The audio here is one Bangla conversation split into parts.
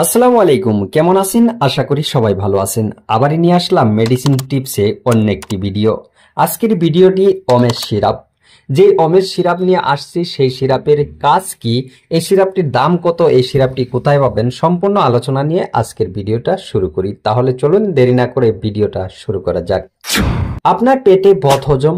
আসসালামু আলাইকুম, কেমন আছেন? আশা করি সবাই ভালো আছেন। আবারই নিয়ে আসলাম মেডিসিন টিপসে অন্য একটি ভিডিও। আজকের ভিডিওটি ওমেশ সিরাপ। যে ওমেশ সিরাপ নিয়ে আসছি সেই সিরাপের কাজ কি, এই সিরাপটির দাম কত, এই সিরাপটি কোথায় পাবেন, সম্পূর্ণ আলোচনা নিয়ে আজকের ভিডিওটা শুরু করি। তাহলে চলুন দেরি না করে ভিডিওটা শুরু করা যাক। আপনার পেটে বদহজম,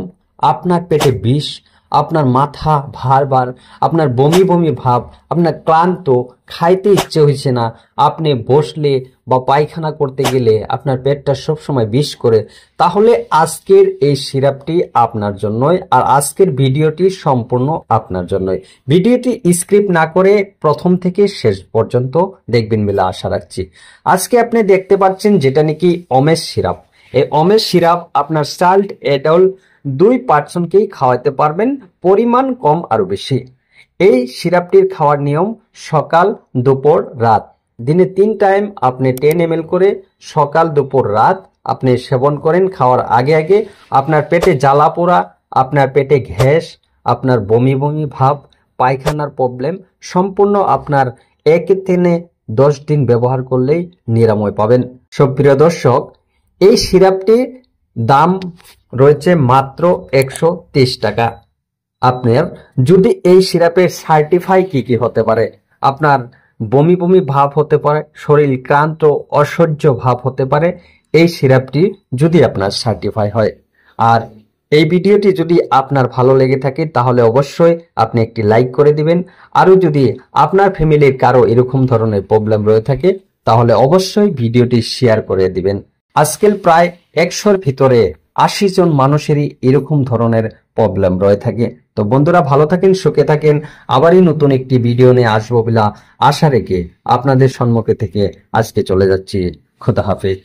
আপনার পেটে বিষ, আপনার মাথা ভারবার, আপনার বমি বমি ভাব, আপনার ক্লান্ত, খাইতে ইচ্ছে হয়েছে না, আপনি বসলে বা পায়খানা করতে গেলে আপনার পেটটা সবসময় বিষ করে, তাহলে আজকের এই সিরাপটি আপনার জন্যই। আর আজকের ভিডিওটি সম্পূর্ণ আপনার জন্যই। ভিডিওটি স্ক্রিপ্ট না করে প্রথম থেকে শেষ পর্যন্ত দেখবেন বলে আশা রাখছি। আজকে আপনি দেখতে পাচ্ছেন যেটা নাকি ওমেশ সিরাপ। এই ওমেশ সিরাপ আপনার চাইল্ড এডাল্ট 2 পার্সনকেই খাওয়াতে পারবেন, পরিমাণ কম আরো বেশি। এই সিরাপটির খাওয়ার নিয়ম সকাল দুপুর রাত, দিনে 3 টাইম আপনি 10 ml করে সকাল দুপুর রাত আপনি সেবন করেন। খাওয়ার আগে আগে আপনার পেটে জ্বালা পোড়া, আপনার পেটে গ্যাস, আপনার বমি বমি ভাব, পায়খানার প্রবলেম সম্পূর্ণ আপনার 1 থেকে 10 দিন ব্যবহার করলেই নিরাময় পাবেন। সুপ্রিয় দর্শক, এই সিরাপটির দাম রয়েছে মাত্র 130 টাকা। আপনার যদি এই সিরাপের সার্টিফাই কি হতে পারে, আপনার বমি বমি ভাব হতে পারে, শরীর ক্লান্ত অসহ্য ভাব হতে পারে, এই সিরাপটি যদি আপনার সার্টিফাই হয়। আর এই ভিডিওটি যদি আপনার ভালো লেগে থাকে তাহলে অবশ্যই আপনি একটি লাইক করে দিবেন। আরও যদি আপনার ফ্যামিলির কারো এরকম ধরনের প্রবলেম রয়ে থাকে তাহলে অবশ্যই ভিডিওটি শেয়ার করে দিবেন। আজকাল প্রায় 100-র ভিতরে 80 জন মানুষেরই এরকম ধরনের প্রবলেম রয়ে থাকে। তো বন্ধুরা, ভালো থাকেন, সুখে থাকেন। আবারই নতুন একটি ভিডিও নিয়ে আসবো বলে আশা রেখে আপনাদের সম্মুখে থেকে আজকে চলে যাচ্ছি। খোদা হাফেজ।